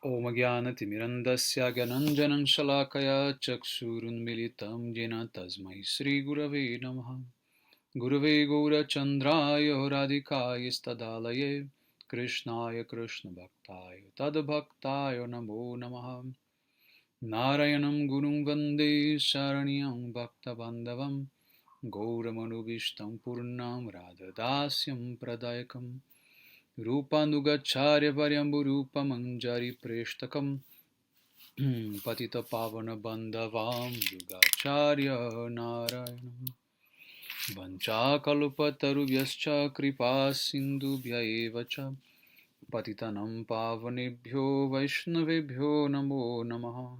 Om Jnanatimirandasya Gyananjanam Shalakaya Chakshurunmilitam Jena Tasmai Shri Gurave Namaha. Gurave Gaurachandraya Radhikaya Stadalaye Krishnaya Krishna Bhaktaya Tadbhaktaya Namo Namaha. Narayanam Gurum Vande Saranyam Bhakta Bandhavam Gauramanu Purnam Radhadasyam Pradayakam Rupanugacharya Varyambu Rupamanjari Preshtakam Patita Pavana Bandhavam Yugacharya Narayanam Vanchakalpatarubhyascha Kripa Sindhubhya Evacha Patitanam Pavanebhyo Vaishnavebhyo Namo Namaha.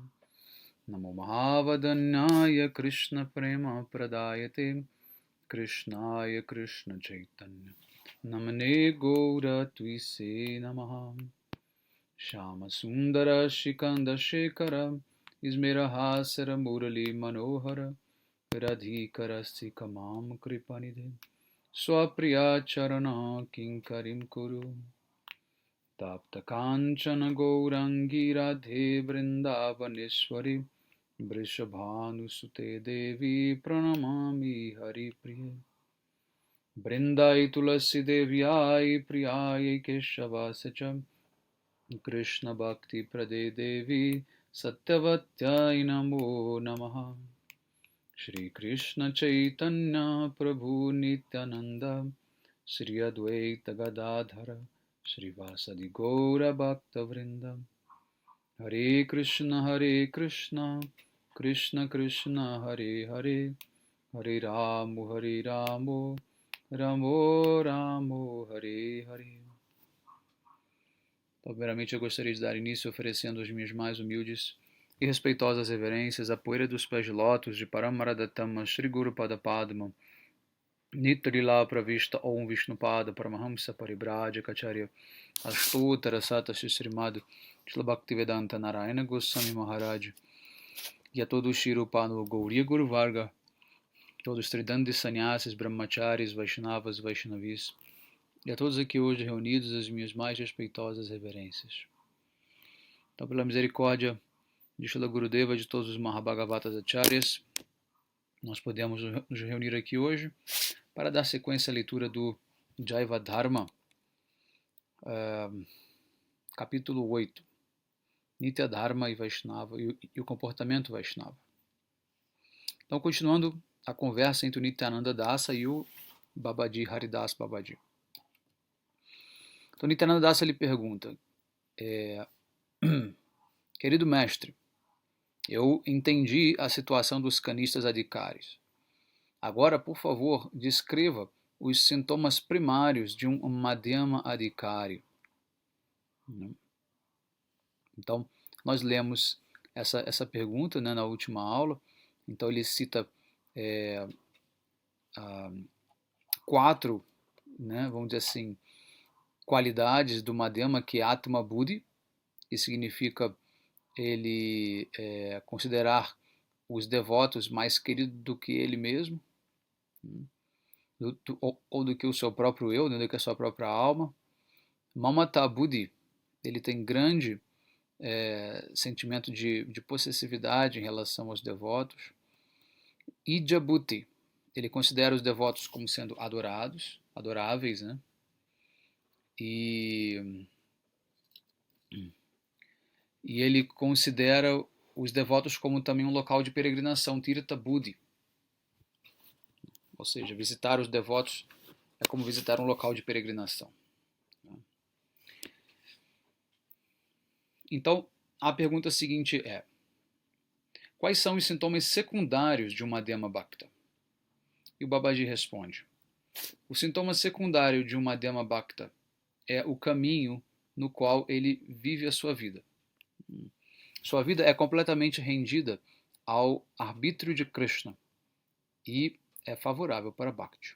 Namo Mahavadanyaya Krishna Prema Pradayate Krishnaya Krishna Chaitanya Namane Gaura Twise Namaha. Shama Sundara Shikanda Shekara Ismerahasara Murali Manohara Radhikara Sikamam Kripanide Swapriya Charana Kinkarim Kuru Tapta Kanchana Gourangi Radhe Vrindavaneshwari Vrishabhanu Sute Devi Pranamami Hari Priya Brindai Tulasi Devyai Priyai Keshavasacham Krishna Bhakti Prade Devi Satyavatyai Namo Namaha. Shri Krishna Chaitanya Prabhu Nityananda Shri Advaita Gadadhara Shri Vasadi Gaura Bhakta Vrinda. Hare Krishna Krishna Krishna Hare Hare Hare Ramu Ramo Ramo Hare Hare. Então, primeiramente, eu gostaria de dar início oferecendo as minhas mais humildes e respeitosas reverências à poeira dos pés de lótus de Paramaradattama Shri Guru Pada Padma Nitrila Pravishta Om Vishnupada Paramahamsa Paribraja Kacharya Astuttara Sata Srimad Shila Bhaktivedanta Narayana Goswami Maharaj e a todos os Shirupano Gauriya Guru Varga, todos os Tridandi Sannyasis, Brahmacharis, Vaishnavas, Vaishnavis, e a todos aqui hoje reunidos as minhas mais respeitosas reverências. Então, pela misericórdia de Srila Gurudeva, de todos os Mahabhagavatas Acharyas, nós podemos nos reunir aqui hoje para dar sequência à leitura do Jaiva Dharma, capítulo 8, Nitya Dharma e Vaishnava, e o comportamento Vaishnava. Então, continuando a conversa entre o Nityananda Dasa e o Babaji, Haridas Babaji. Então, Nityananda Dasa lhe pergunta, querido mestre, eu entendi a situação dos canistas adhikaris. Agora, por favor, descreva os sintomas primários de um Madhyama adhikari. Então, nós lemos essa pergunta, né, na última aula. Então, ele cita 4, né, vamos dizer assim, qualidades do Madhyama, que é Atma Buddhi, que significa ele considerar os devotos mais queridos do que ele mesmo, ou do que o seu próprio eu, né, do que a sua própria alma. Mamata Buddhi, ele tem grande sentimento de possessividade em relação aos devotos. Ija Buddhi, ele considera os devotos como sendo adoráveis, né? E ele considera os devotos como também um local de peregrinação, Tirtha Buddhi. Ou seja, visitar os devotos é como visitar um local de peregrinação. Então, a pergunta seguinte é: quais são os sintomas secundários de uma Madhyama Bhakta? E o Babaji responde: o sintoma secundário de uma Madhyama Bhakta é o caminho no qual ele vive a sua vida. Sua vida é completamente rendida ao arbítrio de Krishna e é favorável para Bhakti.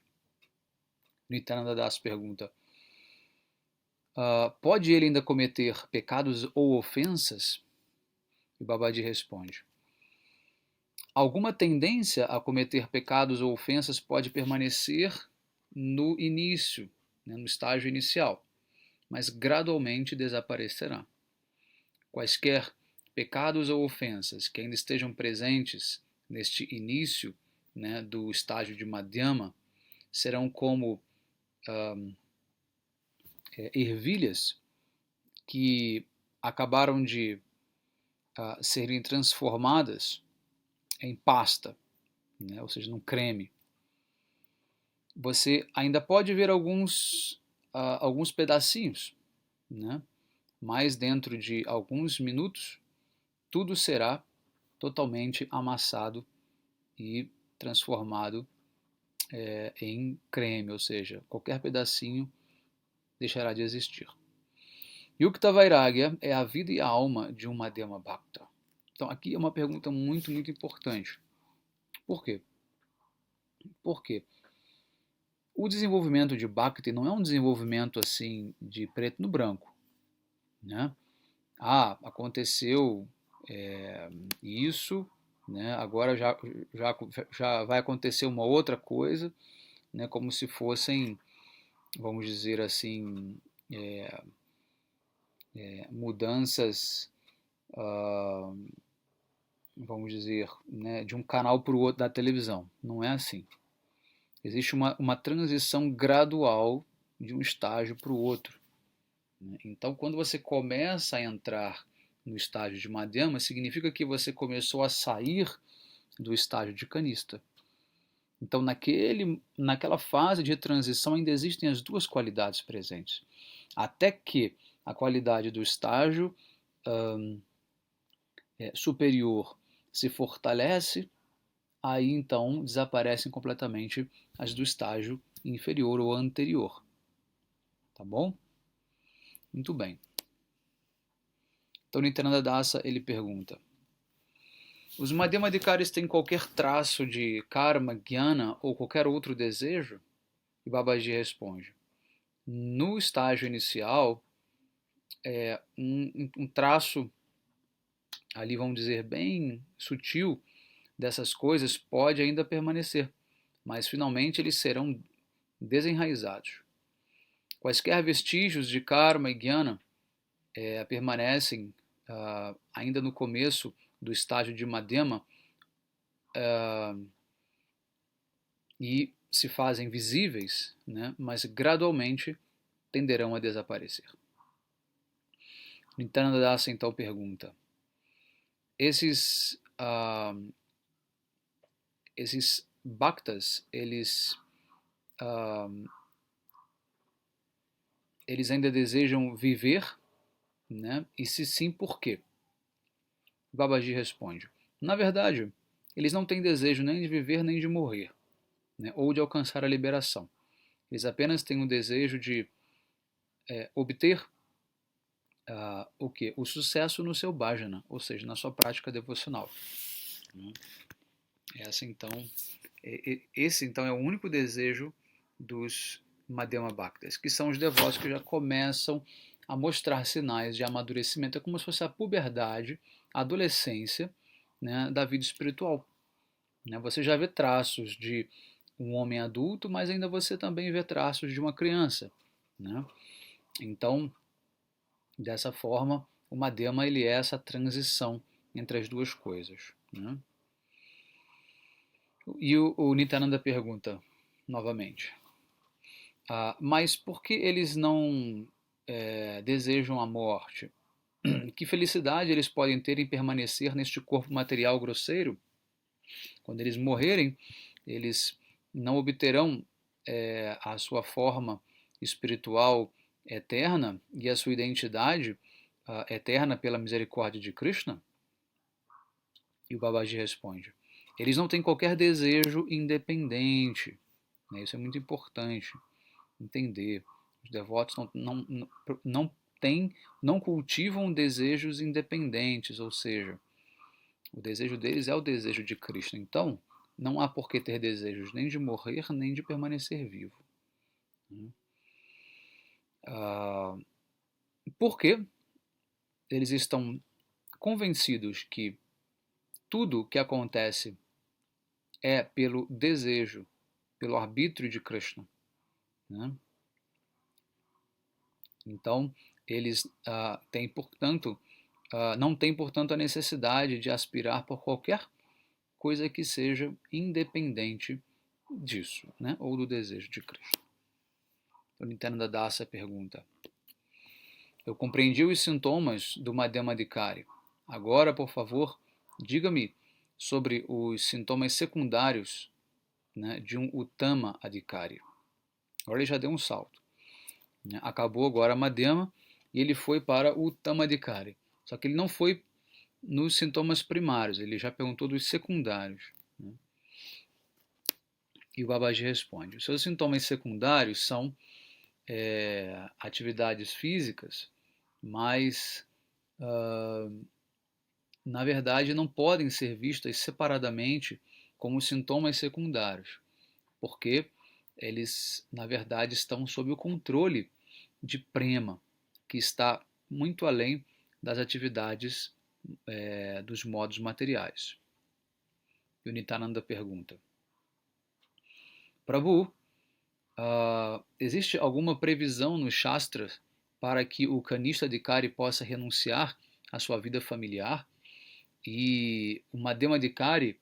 Nityananda Das pergunta: pode ele ainda cometer pecados ou ofensas? E Babaji responde: alguma tendência a cometer pecados ou ofensas pode permanecer no início, né, no estágio inicial, mas gradualmente desaparecerá. Quaisquer pecados ou ofensas que ainda estejam presentes neste início, né, do estágio de Madhyama serão como ervilhas que acabaram de serem transformadas em pasta, né, ou seja, num creme. Você ainda pode ver alguns pedacinhos, né, mas dentro de alguns minutos tudo será totalmente amassado e transformado em creme, ou seja, qualquer pedacinho deixará de existir. Yukta Vairagya é a vida e a alma de um Madhyama Bhakta. Então aqui é uma pergunta muito, muito importante. Por quê? Porque o desenvolvimento de Bhakti não é um desenvolvimento assim de preto no branco, né? Aconteceu isso, né? Agora já vai acontecer uma outra coisa, né? Como se fossem, vamos dizer assim, mudanças, vamos dizer, né, de um canal para o outro da televisão. Não é assim. Existe uma transição gradual de um estágio para o outro. Né? Então, quando você começa a entrar no estágio de Madhyama, significa que você começou a sair do estágio de Kanista. Então, naquela fase de transição ainda existem as duas qualidades presentes. Até que a qualidade do estágio superior se fortalece, aí então desaparecem completamente as do estágio inferior ou anterior. Tá bom? Muito bem. Então, Nityananda Dasa, ele pergunta: os Madhyamadikaris têm qualquer traço de karma, jnana ou qualquer outro desejo? E Babaji responde: no estágio inicial, um traço ali, vamos dizer, bem sutil dessas coisas pode ainda permanecer, mas finalmente eles serão desenraizados. Quaisquer vestígios de karma e jnana permanecem ainda no começo do estágio de Madhyama e se fazem visíveis, né, mas gradualmente tenderão a desaparecer. Nityananda Dasa então pergunta: esses bhaktas, eles ainda desejam viver, né? E se sim, por quê? Babaji responde: na verdade, eles não têm desejo nem de viver nem de morrer, né? Ou de alcançar a liberação. Eles apenas têm o desejo de obter o quê? O sucesso no seu bhajana, ou seja, na sua prática devocional. Né? Esse então é o único desejo dos Madhyama Bhaktas, que são os devotos que já começam a mostrar sinais de amadurecimento. É como se fosse a puberdade, a adolescência, né, da vida espiritual. Né? Você já vê traços de um homem adulto, mas ainda você também vê traços de uma criança. Né? Então, dessa forma, o Madhyama ele é essa transição entre as duas coisas. Né? E o Nityananda pergunta novamente: mas por que eles não desejam a morte? Que felicidade eles podem ter em permanecer neste corpo material grosseiro? Quando eles morrerem, eles não obterão a sua forma espiritual eterna e a sua identidade eterna pela misericórdia de Krishna? E o Babaji responde: eles não têm qualquer desejo independente. Né? Isso é muito importante entender. Os devotos não cultivam desejos independentes, ou seja, o desejo deles é o desejo de Krishna. Então, não há por que ter desejos nem de morrer, nem de permanecer vivo. Porque eles estão convencidos que tudo que acontece é pelo desejo, pelo arbítrio de Krishna. Né? Então, eles têm, portanto, não tem, portanto, a necessidade de aspirar por qualquer coisa que seja independente disso, né? Ou do desejo de Krishna. O Nityananda Dasa pergunta: eu compreendi os sintomas do Madhyamadikari. Agora, por favor, diga-me sobre os sintomas secundários, né, de um Uttama Adhikari. Agora ele já deu um salto, né? Acabou agora a Madhyama e ele foi para o Uttama Adhikari. Só que ele não foi nos sintomas primários, ele já perguntou dos secundários, né? E o Babaji responde: os seus sintomas secundários são atividades físicas, mas na verdade não podem ser vistas separadamente como sintomas secundários, porque eles na verdade estão sob o controle de prema, que está muito além das atividades dos modos materiais. E o Nityananda pergunta: Prabhu, existe alguma previsão nos Shastras para que o Kanishta Adhikari possa renunciar à sua vida familiar e o Madhyama Adhikari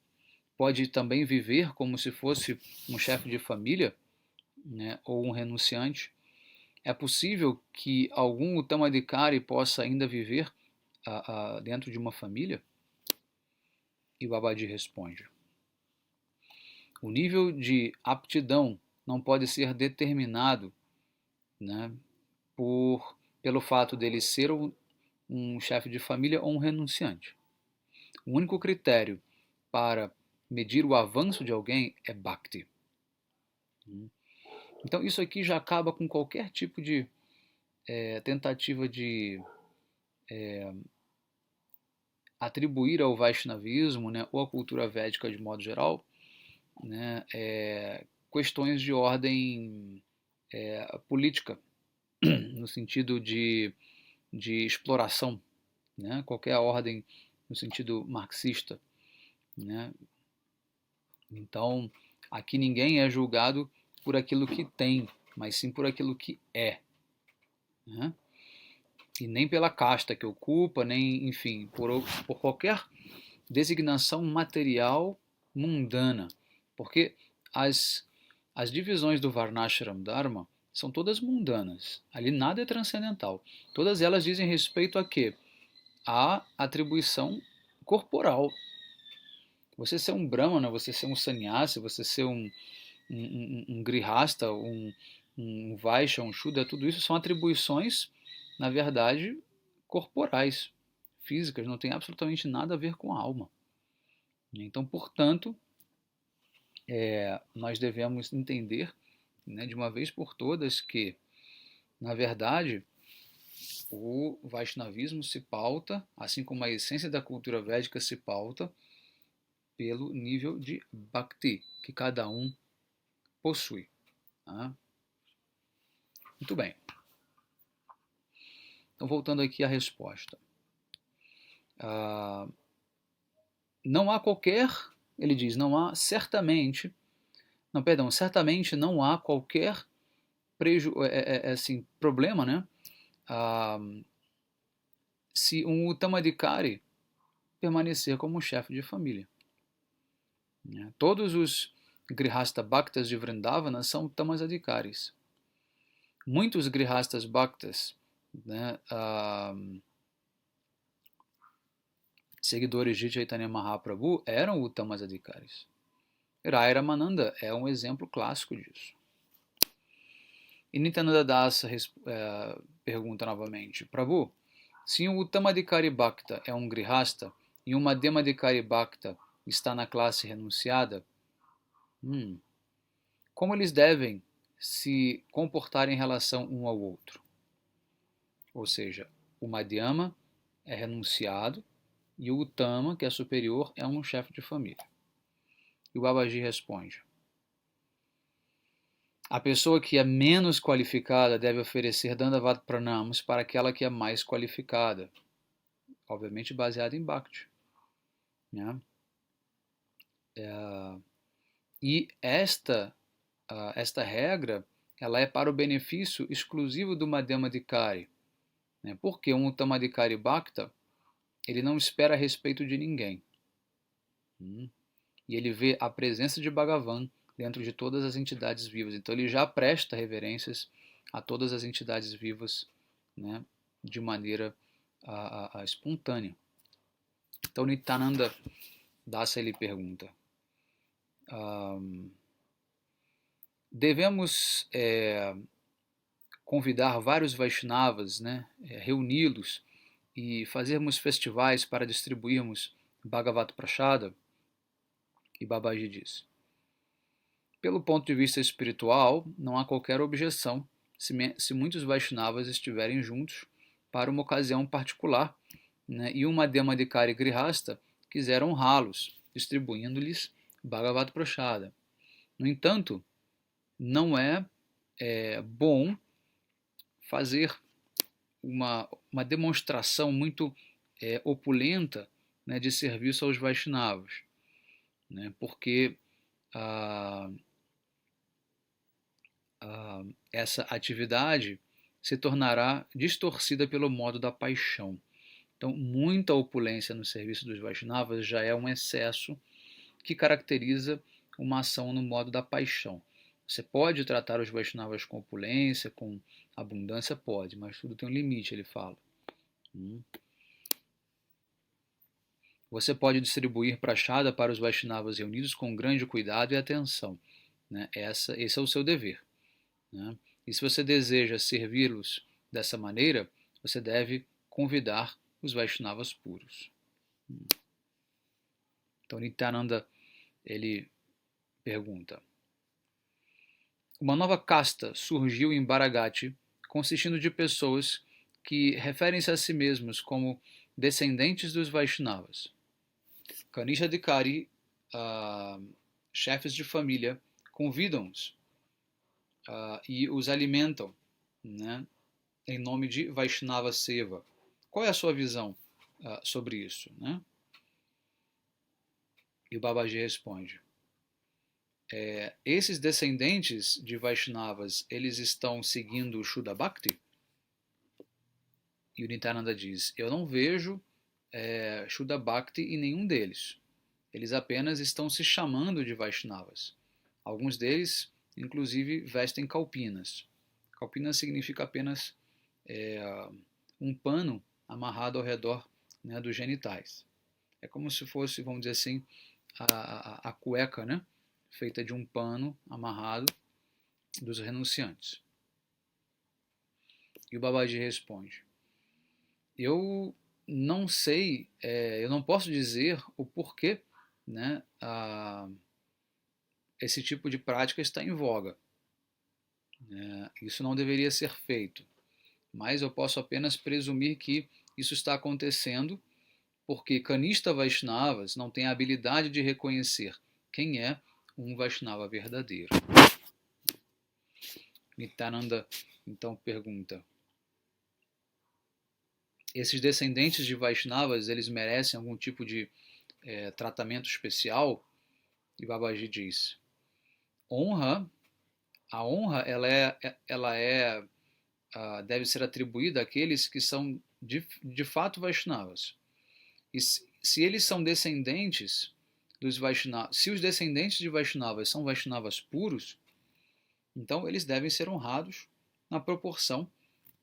pode também viver como se fosse um chefe de família, né, ou um renunciante? É possível que algum Uttama Adhikari possa ainda viver dentro de uma família? E Babaji responde: o nível de aptidão não pode ser determinado, né, pelo fato dele ser um chefe de família ou um renunciante. O único critério para medir o avanço de alguém é Bhakti. Então isso aqui já acaba com qualquer tipo de tentativa de atribuir ao Vaishnavismo, né, ou à cultura védica de modo geral, né, questões de ordem política, no sentido de exploração, né, qualquer ordem no sentido marxista, né. Então, aqui ninguém é julgado por aquilo que tem, mas sim por aquilo que é, né? E nem pela casta que ocupa, nem, enfim, por qualquer designação material mundana, porque as divisões do Varnashram Dharma são todas mundanas, ali nada é transcendental, todas elas dizem respeito a quê? A atribuição corporal. Você ser um brahmana, você ser um sannyasi, você ser um grihasta, um vaishya, um shuddha, tudo isso são atribuições, na verdade, corporais, físicas, não tem absolutamente nada a ver com a alma. Então, portanto, nós devemos entender, né, de uma vez por todas que, na verdade, o Vaishnavismo se pauta, assim como a essência da cultura védica se pauta, pelo nível de Bhakti que cada um possui. Tá? Muito bem. Então, voltando aqui à resposta. Não há qualquer, ele diz, não há certamente, não, perdão, certamente não há qualquer assim, problema, né? Se um Uttamadhikari permanecer como chefe de família. Né? Todos os Grihasta Bhaktas de Vrindavana são Uttamadhikaris. Muitos Grihastas Bhaktas, né, seguidores de Chaitanya Mahaprabhu, eram Uttamadhikaris. Rai Ramananda é um exemplo clássico disso. E Nityananda Dasa pergunta novamente: Prabhu, se um Uttamadhikari Bhakta é um Grihasta e um Madhyamadhikari Bhakta está na classe renunciada, como eles devem se comportar em relação um ao outro? Ou seja, o Madhyama é renunciado e o Uttama, que é superior, é um chefe de família. E o Babaji responde: a pessoa que é menos qualificada deve oferecer Dandavat Pranams para aquela que é mais qualificada, obviamente baseado em Bhakti. Né? E esta regra ela é para o benefício exclusivo do Madhyamadhikari. Né? Porque um Uttamadhikari Bhakta, ele não espera respeito de ninguém. E ele vê a presença de Bhagavan dentro de todas as entidades vivas. Então ele já presta reverências a todas as entidades vivas, né, de maneira espontânea. Então Nityananda Dasa ele pergunta: devemos convidar vários Vaishnavas, né, reuni-los e fazermos festivais para distribuirmos Bhagavat Prasada? E Babaji diz: pelo ponto de vista espiritual, não há qualquer objeção se muitos Vaishnavas estiverem juntos para uma ocasião particular, né, e uma Madhyamadikari Grihasta quiser honrá-los, distribuindo-lhes Bhagavat Prasada. No entanto, não é bom fazer uma demonstração muito opulenta, né, de serviço aos Vaishnavas, né, porque essa atividade se tornará distorcida pelo modo da paixão. Então, muita opulência no serviço dos Vaishnavas já é um excesso que caracteriza uma ação no modo da paixão. Você pode tratar os Vaishnavas com opulência, com abundância, pode, mas tudo tem um limite, ele fala. Você pode distribuir prashada para os Vaishnavas reunidos com grande cuidado e atenção, né? Esse é o seu dever, né? E se você deseja servi-los dessa maneira, você deve convidar os Vaishnavas puros. Então Nityananda ele pergunta: uma nova casta surgiu em Bharagati, consistindo de pessoas que referem-se a si mesmos como descendentes dos Vaishnavas. Kanisha Adhikari, chefes de família, convidam-os e os alimentam, né, em nome de Vaishnava Seva. Qual é a sua visão sobre isso, né? E o Babaji responde: esses descendentes de Vaishnavas, eles estão seguindo o Shuddha Bhakti? E o Nityananda diz: eu não vejo Shuddha Bhakti em nenhum deles. Eles apenas estão se chamando de Vaishnavas. Alguns deles, inclusive, vestem kalpinas. Kalpina significa apenas um pano amarrado ao redor, né, dos genitais. É como se fosse, vamos dizer assim, a cueca, né, feita de um pano amarrado dos renunciantes. E o Babaji responde: eu não sei, eu não posso dizer o porquê, né, esse tipo de prática está em voga. Isso não deveria ser feito, mas eu posso apenas presumir que isso está acontecendo porque Kanishta Vaishnavas não têm a habilidade de reconhecer quem é um Vaishnava verdadeiro. Nityananda então pergunta: esses descendentes de Vaishnavas, eles merecem algum tipo de tratamento especial? E Babaji diz: a honra deve ser atribuída àqueles que são de fato Vaishnavas. E se eles são descendentes dos Vaishnavas, se os descendentes de Vaishnavas são Vaishnavas puros, então eles devem ser honrados na proporção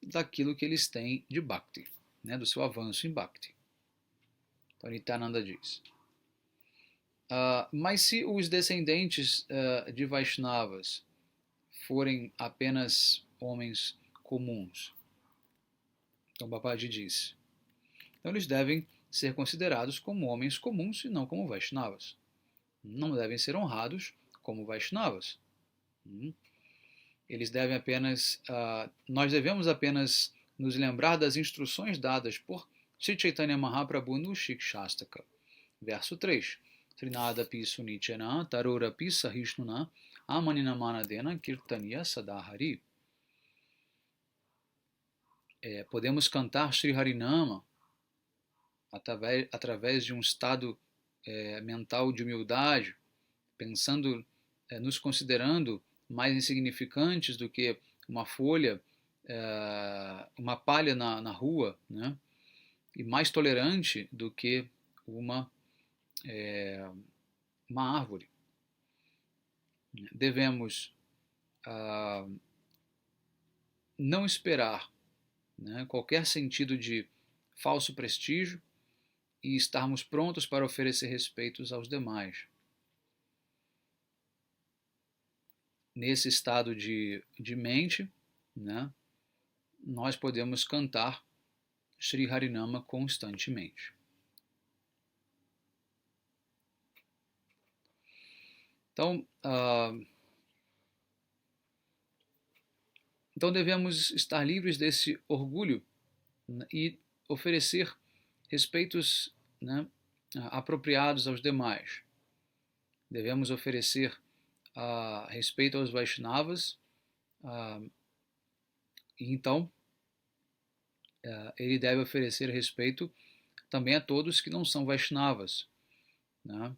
daquilo que eles têm de Bhakti, né, do seu avanço em Bhakti. Então Nityananda diz: mas se os descendentes de Vaishnavas forem apenas homens comuns, então Babaji diz, então eles devem ser considerados como homens comuns e não como Vaishnavas. Não devem ser honrados como Vaishnavas. Eles devem apenas, nós devemos apenas nos lembrar das instruções dadas por Sri Chaitanya Mahaprabhu no Shikshastaka. Verso 3. Trinadapi sunichena tarorapi sahishnuna amaninamanadena kirtaniya sadahari. Podemos cantar Sri Harinama através de um estado mental de humildade, pensando, nos considerando mais insignificantes do que uma folha, uma palha na rua, né? e mais tolerante do que uma, uma árvore. Devemos não esperar, né, qualquer sentido de falso prestígio e estarmos prontos para oferecer respeitos aos demais. Nesse estado de mente, né, nós podemos cantar Sri Harinama constantemente. Então, então devemos estar livres desse orgulho, né, e oferecer respeitos, né, apropriados aos demais. Devemos oferecer respeito aos Vaishnavas, e então ele deve oferecer respeito também a todos que não são Vaishnavas, né?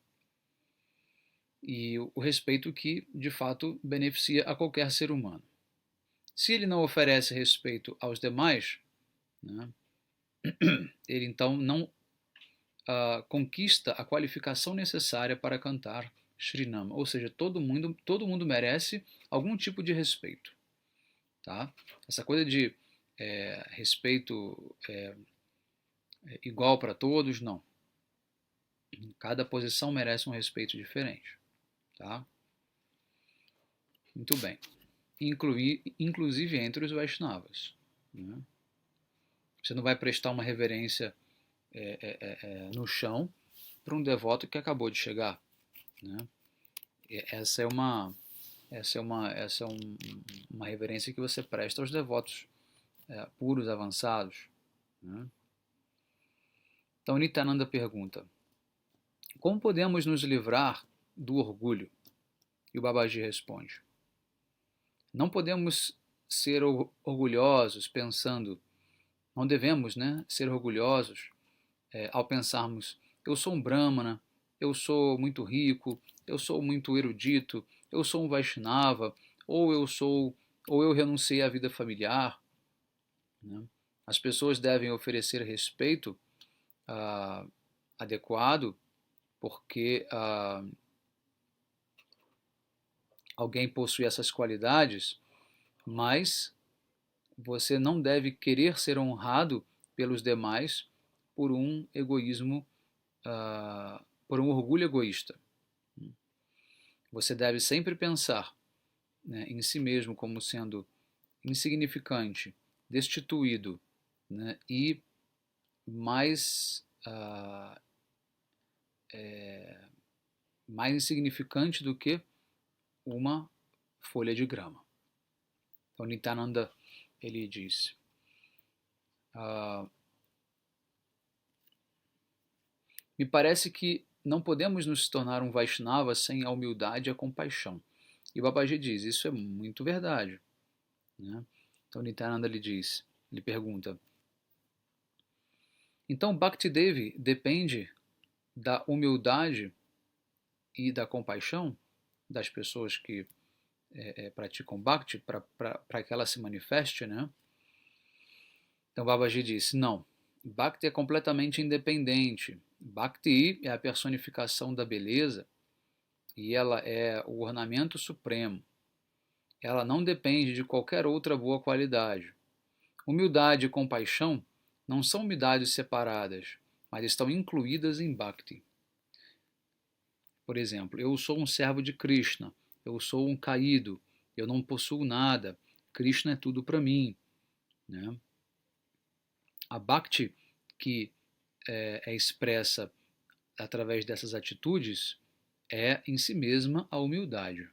E o respeito que, de fato, beneficia a qualquer ser humano. Se ele não oferece respeito aos demais, né, ele então não conquista a qualificação necessária para cantar Shrinama. Ou seja, todo mundo merece algum tipo de respeito. Tá? Essa coisa de respeito igual para todos, não. Cada posição merece um respeito diferente. Tá? Muito bem. Inclusive entre os Vaishnavas. Né? Você não vai prestar uma reverência no chão para um devoto que acabou de chegar. Né? Essa é uma reverência que você presta aos devotos puros, avançados. Né? Então Nityananda pergunta: como podemos nos livrar do orgulho? E o Babaji responde: não podemos ser orgulhosos pensando, não devemos, né, ser orgulhosos ao pensarmos, eu sou um brahmana, eu sou muito rico, eu sou muito erudito, eu sou um Vaishnava, ou eu renunciei à vida familiar. Né? As pessoas devem oferecer respeito adequado, porque alguém possui essas qualidades, mas você não deve querer ser honrado pelos demais por um egoísmo, por um orgulho egoísta. Você deve sempre pensar, né, em si mesmo como sendo insignificante, destituído, né, e mais insignificante do que uma folha de grama. Então Nityananda ele diz: me parece que não podemos nos tornar um Vaishnava sem a humildade e a compaixão. E o Babaji diz: isso é muito verdade. Né? Então Nityananda ele pergunta: então Bhakti Devi depende da humildade e da compaixão das pessoas que praticam Bhakti para que ela se manifeste, né? Então Babaji disse: não, Bhakti é completamente independente. Bhakti é a personificação da beleza e ela é o ornamento supremo. Ela não depende de qualquer outra boa qualidade. Humildade e compaixão não são unidades separadas, mas estão incluídas em Bhakti. Por exemplo, eu sou um servo de Krishna, eu sou um caído, eu não possuo nada, Krishna é tudo para mim. Né? A Bhakti que é expressa através dessas atitudes é em si mesma a humildade.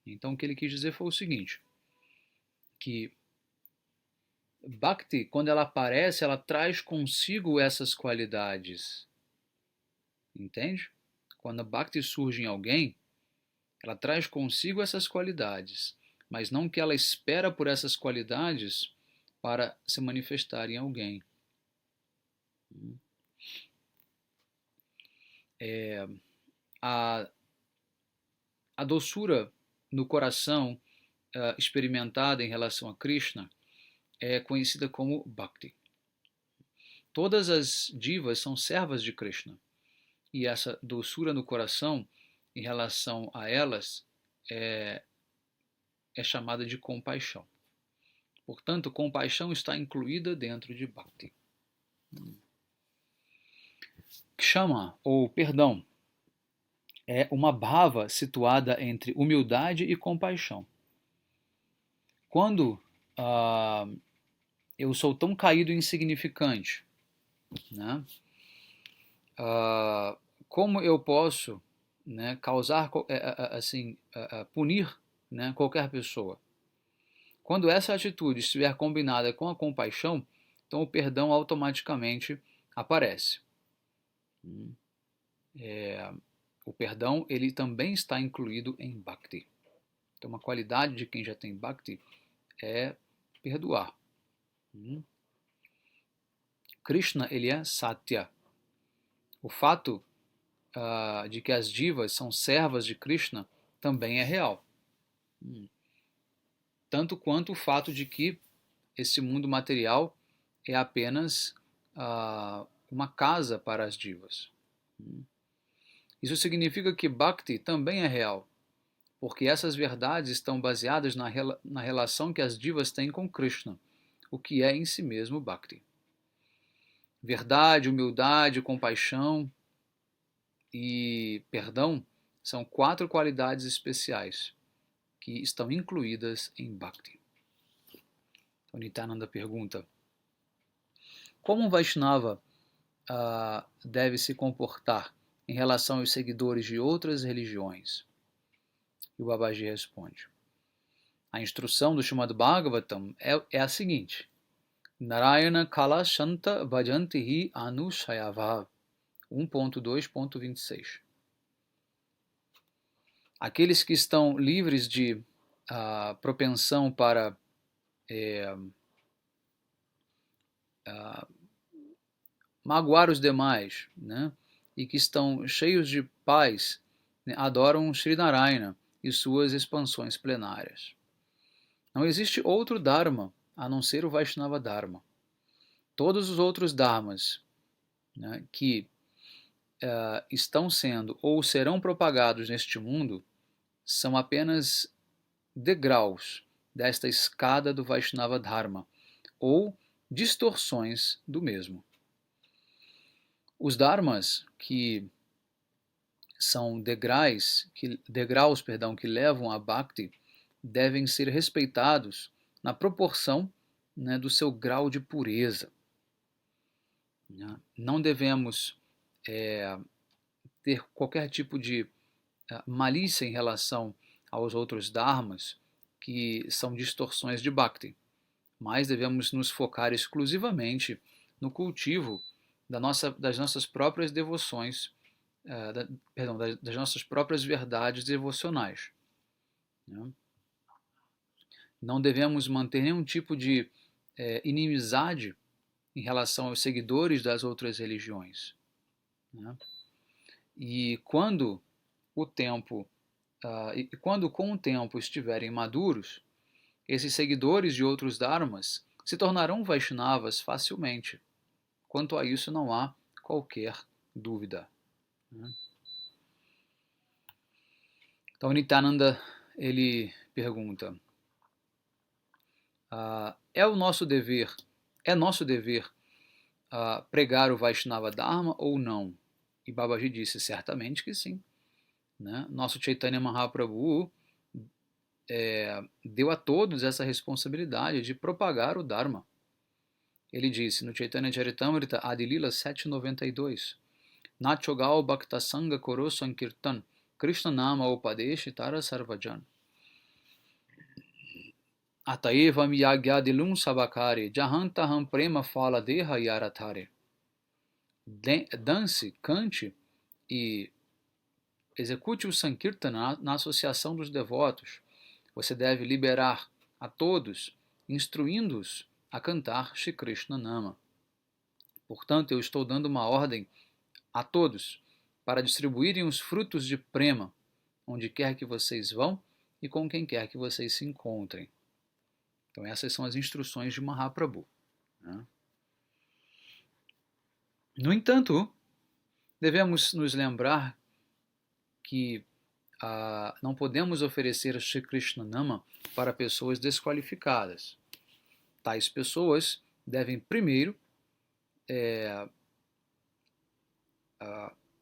Então o que ele quis dizer foi o seguinte, que Bhakti, quando ela aparece, ela traz consigo essas qualidades. Entende? Quando a Bhakti surge em alguém, ela traz consigo essas qualidades, mas não que ela espera por essas qualidades para se manifestar em alguém. A doçura no coração experimentada em relação a Krishna é conhecida como Bhakti. Todas as divas são servas de Krishna. E essa doçura no coração, em relação a elas, é, é chamada de compaixão. Portanto, compaixão está incluída dentro de Bhakti. Kshama, ou perdão, é uma bhava situada entre humildade e compaixão. Quando eu sou tão caído e insignificante, né, como eu posso, né, causar, punir, né, qualquer pessoa? Quando essa atitude estiver combinada com a compaixão, então o perdão automaticamente aparece. O perdão, ele também está incluído em Bhakti. Então, uma qualidade de quem já tem Bhakti é perdoar. Krishna, ele é Satya. O fato de que as divas são servas de Krishna também é real. Tanto quanto o fato de que esse mundo material é apenas uma casa para as divas. Isso significa que Bhakti também é real, porque essas verdades estão baseadas na relação que as divas têm com Krishna, o que é em si mesmo Bhakti. Verdade, humildade, compaixão e perdão são 4 qualidades especiais que estão incluídas em Bhakti. Então, Nityananda pergunta: como um Vaishnava deve se comportar em relação aos seguidores de outras religiões? E o Babaji responde: a instrução do Srimad Bhagavatam é a seguinte: Narayana Kala Shanta Bhajantihi Anushayavav 1.2.26. Aqueles que estão livres de propensão para magoar os demais, né, e que estão cheios de paz, né, adoram Sri Narayana e suas expansões plenárias. Não existe outro Dharma a não ser o Vaishnava Dharma. Todos os outros Dharmas, né, que estão sendo ou serão propagados neste mundo são apenas degraus desta escada do Vaishnava Dharma, ou distorções do mesmo. Os dharmas que são degraus que levam a Bhakti devem ser respeitados na proporção, né, do seu grau de pureza. Não devemos ter qualquer tipo de malícia em relação aos outros dharmas que são distorções de Bhakti, mas devemos nos focar exclusivamente no cultivo das nossas próprias devoções, das nossas próprias verdades devocionais. Não devemos manter nenhum tipo de inimizade em relação aos seguidores das outras religiões. E quando com o tempo estiverem maduros, esses seguidores de outros dharmas se tornarão Vaishnavas facilmente. Quanto a isso, não há qualquer dúvida. Então, Nityananda, ele pergunta: é nosso dever pregar o Vaishnava Dharma ou não? E Babaji disse: certamente que sim. Né? Nosso Chaitanya Mahaprabhu deu a todos essa responsabilidade de propagar o Dharma. Ele disse no Chaitanya Charitamrita Adilila 7.92: Nachogal Bhakta Sangha Koro Sankirtan Krishna Nama Upadeshi Tara Sarvajan Ataeva Miyagyadilum Sabakare Jahantaham Prema Fala Deha Yarathare. Dance, cante e execute o Sankirtana na associação dos devotos. Você deve liberar a todos, instruindo-os a cantar Shri Krishna Nama. Portanto, eu estou dando uma ordem a todos para distribuírem os frutos de prema, onde quer que vocês vão e com quem quer que vocês se encontrem. Então essas são as instruções de Mahaprabhu. Né? No entanto, devemos nos lembrar que não podemos oferecer Shri Krishna Nama para pessoas desqualificadas. Tais pessoas devem primeiro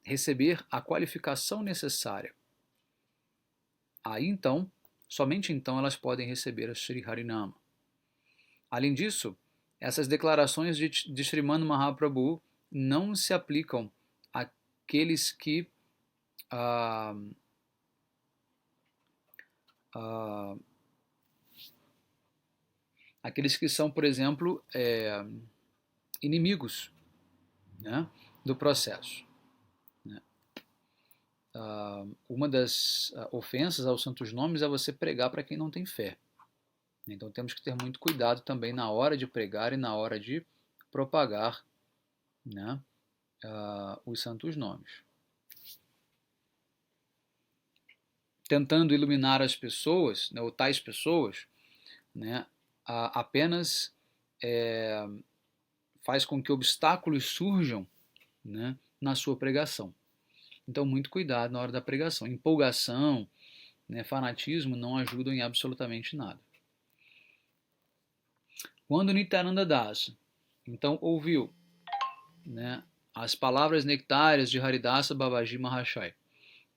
receber a qualificação necessária. Aí então, somente então elas podem receber a Shri Harinama. Além disso, essas declarações de Srimad Mahaprabhu não se aplicam àqueles que são, por exemplo, inimigos, né, do processo. Né? Uma das ofensas aos santos nomes é você pregar para quem não tem fé. Então temos que ter muito cuidado também na hora de pregar e na hora de propagar, né, os santos nomes. Tentando iluminar as pessoas, né, ou tais pessoas, né, apenas faz com que obstáculos surjam, né, na sua pregação. Então, muito cuidado na hora da pregação. Empolgação, né, fanatismo não ajudam em absolutamente nada. Quando Nityananda Das, então, ouviu, né, as palavras nectárias de Haridasa Babaji Mahashai,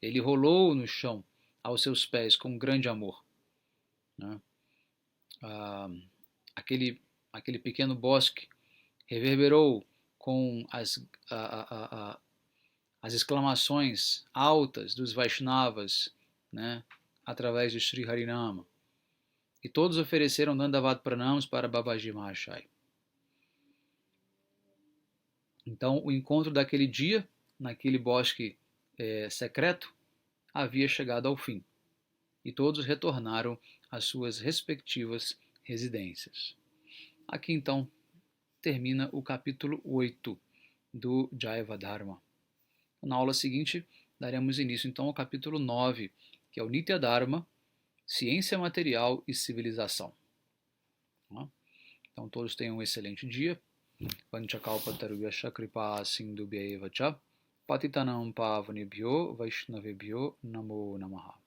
ele rolou no chão aos seus pés com grande amor. Né? Aquele pequeno bosque reverberou com as exclamações altas dos Vaishnavas, né, através de Sri Harinama. E todos ofereceram Dandavat Pranams para Babaji Mahashai. Então, o encontro daquele dia, naquele bosque secreto, havia chegado ao fim. E todos retornaram às suas respectivas residências. Aqui, então, termina o capítulo 8 do Jayavadharma. Na aula seguinte, daremos início, então, ao capítulo 9, que é o Nitya Dharma, Ciência Material e Civilização. Então, todos tenham um excelente dia. Panchakalpatarubhyascha kripa sindhubhya evacha patitanam pavanebhyo vaishnavebhyo namo namaha.